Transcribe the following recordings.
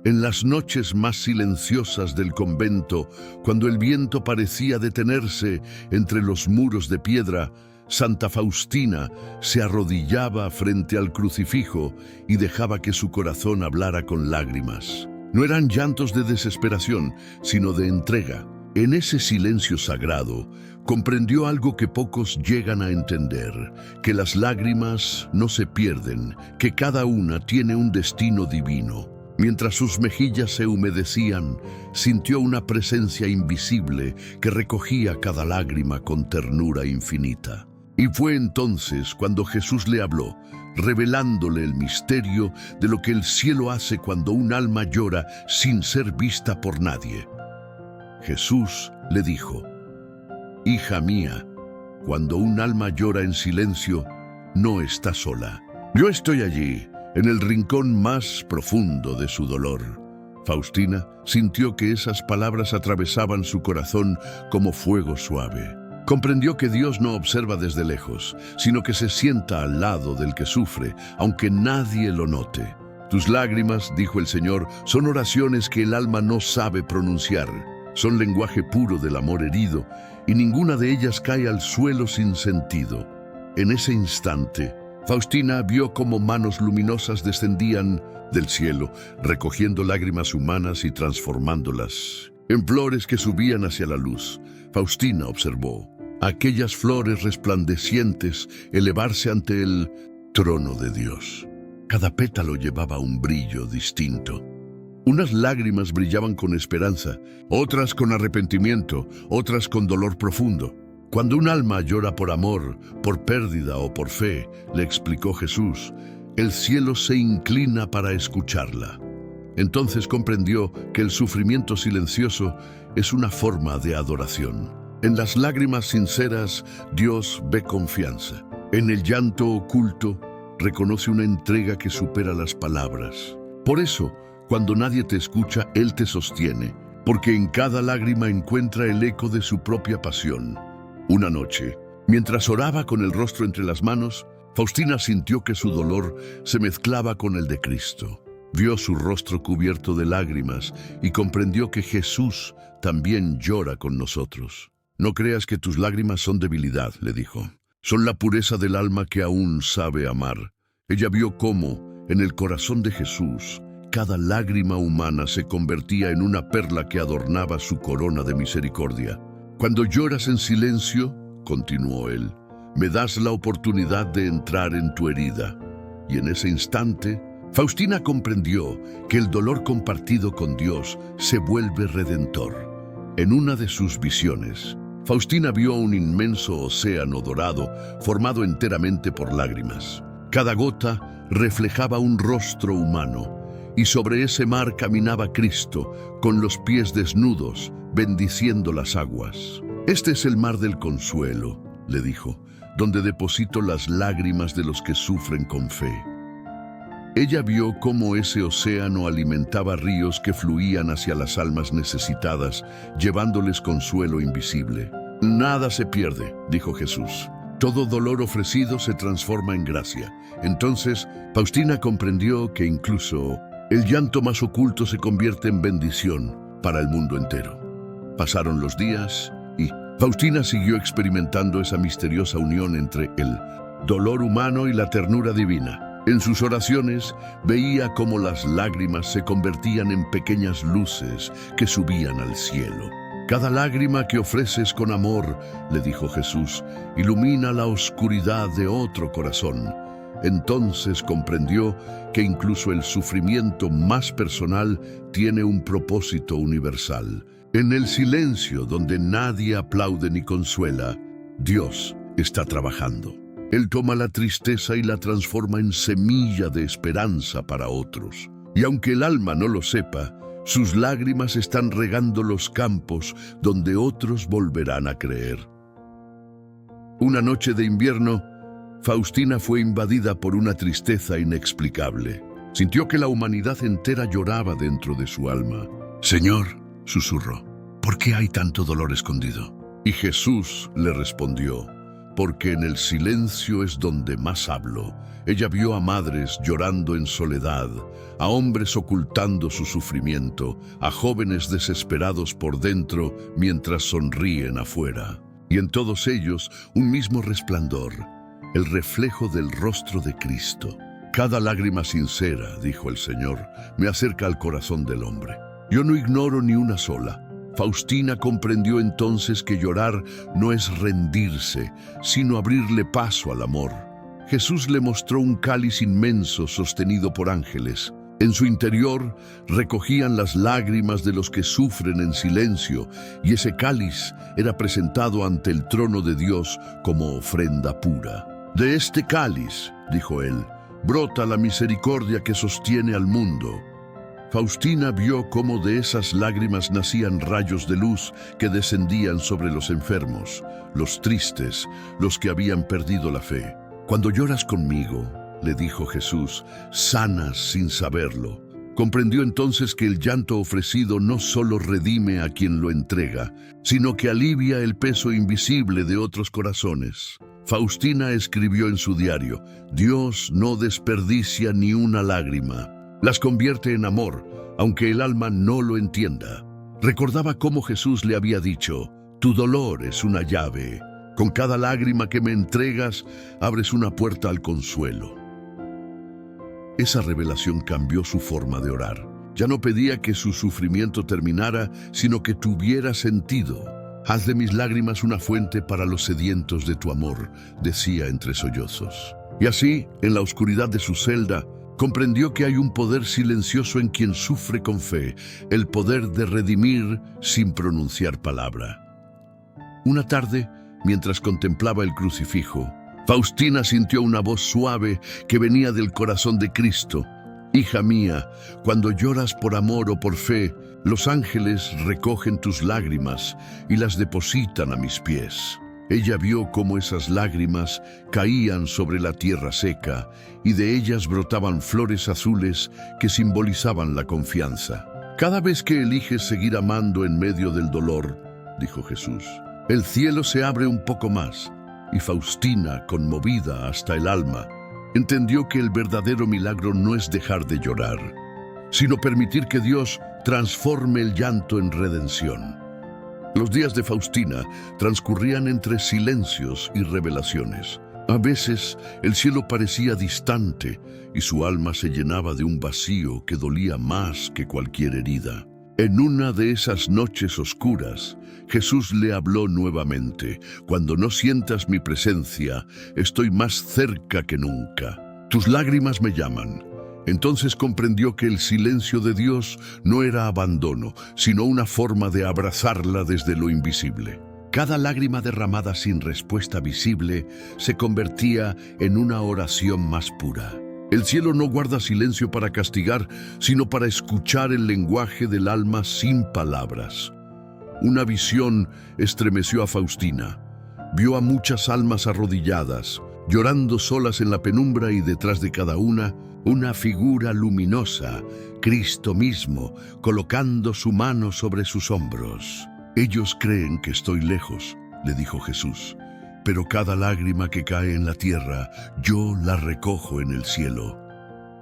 En las noches más silenciosas del convento, cuando el viento parecía detenerse entre los muros de piedra, Santa Faustina se arrodillaba frente al crucifijo y dejaba que su corazón hablara con lágrimas. No eran llantos de desesperación, sino de entrega. En ese silencio sagrado, comprendió algo que pocos llegan a entender, que las lágrimas no se pierden, que cada una tiene un destino divino. Mientras sus mejillas se humedecían, sintió una presencia invisible que recogía cada lágrima con ternura infinita. Y fue entonces cuando Jesús le habló, revelándole el misterio de lo que el cielo hace cuando un alma llora sin ser vista por nadie. Jesús le dijo: «Hija mía, cuando un alma llora en silencio, no está sola. Yo estoy allí, en el rincón más profundo de su dolor». Faustina sintió que esas palabras atravesaban su corazón como fuego suave. Comprendió que Dios no observa desde lejos, sino que se sienta al lado del que sufre, aunque nadie lo note. «Tus lágrimas», dijo el Señor, «son oraciones que el alma no sabe pronunciar. Son lenguaje puro del amor herido, y ninguna de ellas cae al suelo sin sentido». En ese instante, Faustina vio cómo manos luminosas descendían del cielo, recogiendo lágrimas humanas y transformándolas en flores que subían hacia la luz. Faustina observó aquellas flores resplandecientes elevarse ante el trono de Dios. Cada pétalo llevaba un brillo distinto. Unas lágrimas brillaban con esperanza, otras con arrepentimiento, otras con dolor profundo. Cuando un alma llora por amor, por pérdida o por fe, le explicó Jesús, el cielo se inclina para escucharla. Entonces comprendió que el sufrimiento silencioso es una forma de adoración. En las lágrimas sinceras, Dios ve confianza. En el llanto oculto, reconoce una entrega que supera las palabras. Por eso, cuando nadie te escucha, Él te sostiene, porque en cada lágrima encuentra el eco de su propia pasión. Una noche, mientras oraba con el rostro entre las manos, Faustina sintió que su dolor se mezclaba con el de Cristo. Vio su rostro cubierto de lágrimas y comprendió que Jesús también llora con nosotros. «No creas que tus lágrimas son debilidad», le dijo. «Son la pureza del alma que aún sabe amar». Ella vio cómo, en el corazón de Jesús, cada lágrima humana se convertía en una perla que adornaba su corona de misericordia. «Cuando lloras en silencio», continuó él, «me das la oportunidad de entrar en tu herida». Y en ese instante, Faustina comprendió que el dolor compartido con Dios se vuelve redentor. En una de sus visiones, Faustina vio un inmenso océano dorado formado enteramente por lágrimas. Cada gota reflejaba un rostro humano, y sobre ese mar caminaba Cristo, con los pies desnudos, bendiciendo las aguas. «Este es el mar del consuelo», le dijo, «donde deposito las lágrimas de los que sufren con fe». Ella vio cómo ese océano alimentaba ríos que fluían hacia las almas necesitadas, llevándoles consuelo invisible. «Nada se pierde», dijo Jesús. «Todo dolor ofrecido se transforma en gracia». Entonces, Faustina comprendió que incluso el llanto más oculto se convierte en bendición para el mundo entero. Pasaron los días y Faustina siguió experimentando esa misteriosa unión entre el dolor humano y la ternura divina. En sus oraciones veía cómo las lágrimas se convertían en pequeñas luces que subían al cielo. «Cada lágrima que ofreces con amor», le dijo Jesús, «ilumina la oscuridad de otro corazón». Entonces comprendió que incluso el sufrimiento más personal tiene un propósito universal. En el silencio donde nadie aplaude ni consuela, Dios está trabajando. Él toma la tristeza y la transforma en semilla de esperanza para otros. Y aunque el alma no lo sepa, sus lágrimas están regando los campos donde otros volverán a creer. Una noche de invierno, Faustina fue invadida por una tristeza inexplicable. Sintió que la humanidad entera lloraba dentro de su alma. «Señor», susurró, «¿por qué hay tanto dolor escondido?». Y Jesús le respondió: porque en el silencio es donde más hablo. Ella vio a madres llorando en soledad, a hombres ocultando su sufrimiento, a jóvenes desesperados por dentro mientras sonríen afuera. Y en todos ellos un mismo resplandor, el reflejo del rostro de Cristo. Cada lágrima sincera, dijo el Señor, me acerca al corazón del hombre. Yo no ignoro ni una sola. Faustina comprendió entonces que llorar no es rendirse, sino abrirle paso al amor. Jesús le mostró un cáliz inmenso sostenido por ángeles. En su interior recogían las lágrimas de los que sufren en silencio, y ese cáliz era presentado ante el trono de Dios como ofrenda pura. De este cáliz, dijo él, brota la misericordia que sostiene al mundo. Faustina vio cómo de esas lágrimas nacían rayos de luz que descendían sobre los enfermos, los tristes, los que habían perdido la fe. Cuando lloras conmigo, le dijo Jesús, sanas sin saberlo. Comprendió entonces que el llanto ofrecido no solo redime a quien lo entrega, sino que alivia el peso invisible de otros corazones. Faustina escribió en su diario, Dios no desperdicia ni una lágrima. Las convierte en amor, aunque el alma no lo entienda. Recordaba cómo Jesús le había dicho, tu dolor es una llave. Con cada lágrima que me entregas, abres una puerta al consuelo. Esa revelación cambió su forma de orar. Ya no pedía que su sufrimiento terminara, sino que tuviera sentido. Haz de mis lágrimas una fuente para los sedientos de tu amor, decía entre sollozos. Y así, en la oscuridad de su celda, comprendió que hay un poder silencioso en quien sufre con fe, el poder de redimir sin pronunciar palabra. Una tarde, mientras contemplaba el crucifijo, Faustina sintió una voz suave que venía del corazón de Cristo. Hija mía, cuando lloras por amor o por fe, los ángeles recogen tus lágrimas y las depositan a mis pies. Ella vio cómo esas lágrimas caían sobre la tierra seca y de ellas brotaban flores azules que simbolizaban la confianza. Cada vez que eliges seguir amando en medio del dolor, dijo Jesús, el cielo se abre un poco más. Y Faustina, conmovida hasta el alma, entendió que el verdadero milagro no es dejar de llorar, sino permitir que Dios transforme el llanto en redención. Los días de Faustina transcurrían entre silencios y revelaciones. A veces el cielo parecía distante y su alma se llenaba de un vacío que dolía más que cualquier herida. En una de esas noches oscuras, Jesús le habló nuevamente. Cuando no sientas mi presencia, estoy más cerca que nunca. Tus lágrimas me llaman. Entonces comprendió que el silencio de Dios no era abandono, sino una forma de abrazarla desde lo invisible. Cada lágrima derramada sin respuesta visible se convertía en una oración más pura. El cielo no guarda silencio para castigar, sino para escuchar el lenguaje del alma sin palabras. Una visión estremeció a Faustina. Vio a muchas almas arrodilladas, llorando solas en la penumbra y detrás de cada una figura luminosa, Cristo mismo, colocando su mano sobre sus hombros. Ellos creen que estoy lejos, le dijo Jesús, pero cada lágrima que cae en la tierra, yo la recojo en el cielo.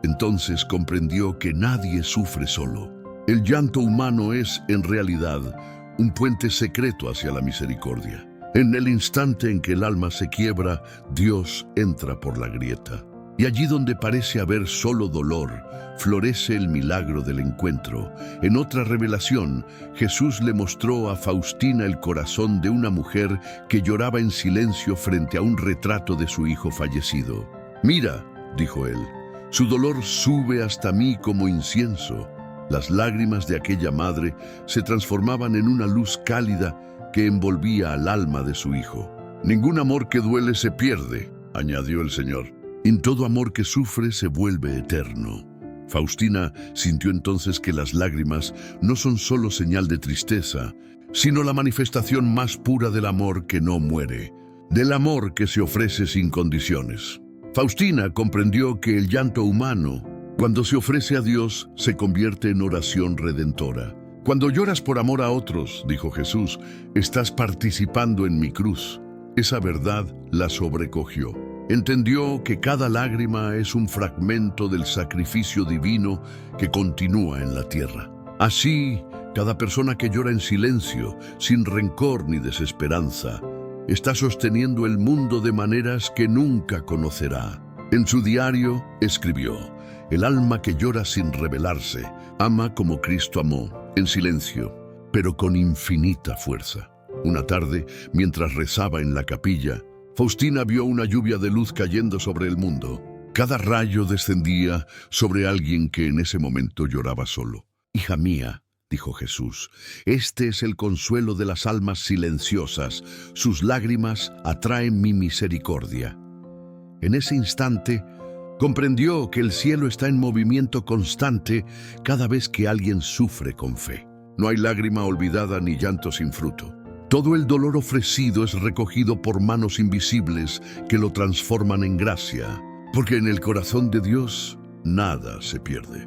Entonces comprendió que nadie sufre solo. El llanto humano es, en realidad, un puente secreto hacia la misericordia. En el instante en que el alma se quiebra, Dios entra por la grieta. Y allí donde parece haber solo dolor, florece el milagro del encuentro. En otra revelación, Jesús le mostró a Faustina el corazón de una mujer que lloraba en silencio frente a un retrato de su hijo fallecido. Mira, dijo él, su dolor sube hasta mí como incienso. Las lágrimas de aquella madre se transformaban en una luz cálida que envolvía al alma de su hijo. Ningún amor que duele se pierde, añadió el Señor. En todo amor que sufre se vuelve eterno. Faustina sintió entonces que las lágrimas no son solo señal de tristeza, sino la manifestación más pura del amor que no muere, del amor que se ofrece sin condiciones. Faustina comprendió que el llanto humano, cuando se ofrece a Dios, se convierte en oración redentora. Cuando lloras por amor a otros, dijo Jesús, estás participando en mi cruz. Esa verdad la sobrecogió. Entendió que cada lágrima es un fragmento del sacrificio divino que continúa en la tierra. Así, cada persona que llora en silencio, sin rencor ni desesperanza, está sosteniendo el mundo de maneras que nunca conocerá. En su diario escribió: el alma que llora sin rebelarse, ama como Cristo amó, en silencio, pero con infinita fuerza. Una tarde, mientras rezaba en la capilla, Faustina vio una lluvia de luz cayendo sobre el mundo. Cada rayo descendía sobre alguien que en ese momento lloraba solo. «Hija mía», dijo Jesús, «este es el consuelo de las almas silenciosas. Sus lágrimas atraen mi misericordia». En ese instante, comprendió que el cielo está en movimiento constante cada vez que alguien sufre con fe. No hay lágrima olvidada ni llanto sin fruto. Todo el dolor ofrecido es recogido por manos invisibles que lo transforman en gracia, porque en el corazón de Dios nada se pierde.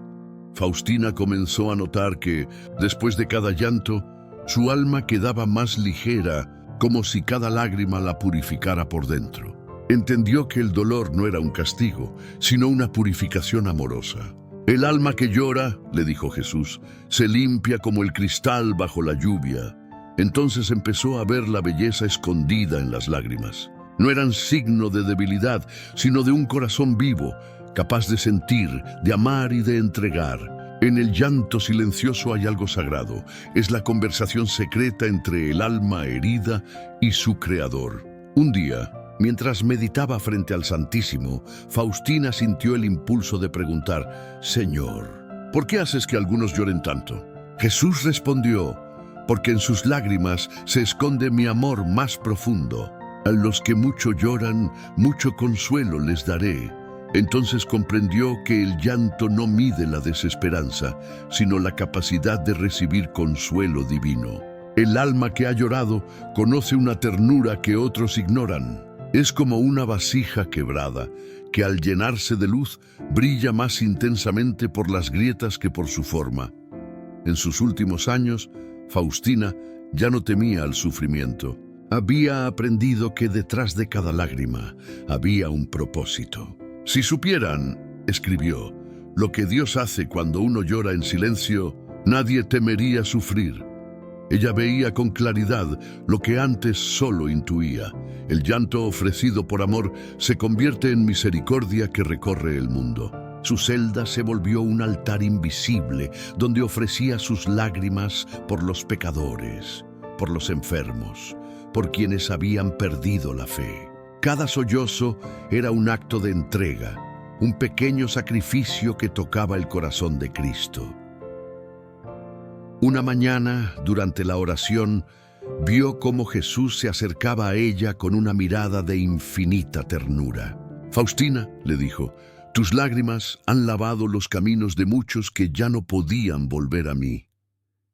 Faustina comenzó a notar que, después de cada llanto, su alma quedaba más ligera, como si cada lágrima la purificara por dentro. Entendió que el dolor no era un castigo, sino una purificación amorosa. «El alma que llora», le dijo Jesús, «se limpia como el cristal bajo la lluvia». Entonces empezó a ver la belleza escondida en las lágrimas. No eran signo de debilidad, sino de un corazón vivo, capaz de sentir, de amar y de entregar. En el llanto silencioso hay algo sagrado. Es la conversación secreta entre el alma herida y su Creador. Un día, mientras meditaba frente al Santísimo, Faustina sintió el impulso de preguntar: «Señor, ¿por qué haces que algunos lloren tanto?». Jesús respondió: «Porque en sus lágrimas se esconde mi amor más profundo. A los que mucho lloran, mucho consuelo les daré». Entonces comprendió que el llanto no mide la desesperanza, sino la capacidad de recibir consuelo divino. El alma que ha llorado conoce una ternura que otros ignoran. Es como una vasija quebrada, que al llenarse de luz brilla más intensamente por las grietas que por su forma. En sus últimos años, Faustina ya no temía al sufrimiento. Había aprendido que detrás de cada lágrima había un propósito. «Si supieran», escribió, «lo que Dios hace cuando uno llora en silencio, nadie temería sufrir». Ella veía con claridad lo que antes solo intuía. El llanto ofrecido por amor se convierte en misericordia que recorre el mundo. Su celda se volvió un altar invisible donde ofrecía sus lágrimas por los pecadores, por los enfermos, por quienes habían perdido la fe. Cada sollozo era un acto de entrega, un pequeño sacrificio que tocaba el corazón de Cristo. Una mañana, durante la oración, vio cómo Jesús se acercaba a ella con una mirada de infinita ternura. «Faustina», le dijo, «tus lágrimas han lavado los caminos de muchos que ya no podían volver a mí».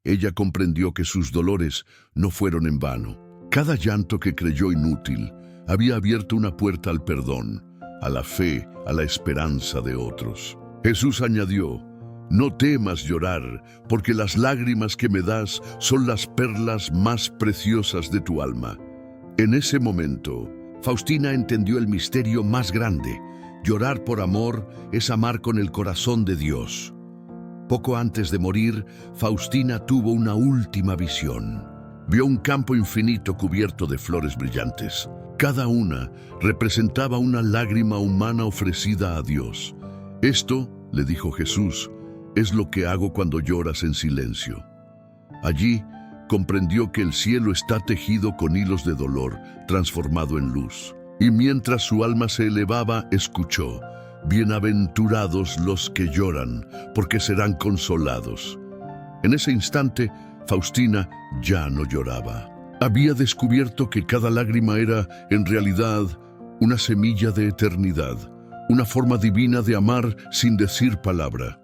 Ella comprendió que sus dolores no fueron en vano. Cada llanto que creyó inútil había abierto una puerta al perdón, a la fe, a la esperanza de otros. Jesús añadió: «No temas llorar, porque las lágrimas que me das son las perlas más preciosas de tu alma». En ese momento, Faustina entendió el misterio más grande. Llorar por amor es amar con el corazón de Dios. Poco antes de morir, Faustina tuvo una última visión. Vio un campo infinito cubierto de flores brillantes. Cada una representaba una lágrima humana ofrecida a Dios. «Esto», le dijo Jesús, «es lo que hago cuando lloras en silencio». Allí comprendió que el cielo está tejido con hilos de dolor, transformado en luz. Y mientras su alma se elevaba, escuchó: «Bienaventurados los que lloran, porque serán consolados». En ese instante, Faustina ya no lloraba. Había descubierto que cada lágrima era, en realidad, una semilla de eternidad, una forma divina de amar sin decir palabra.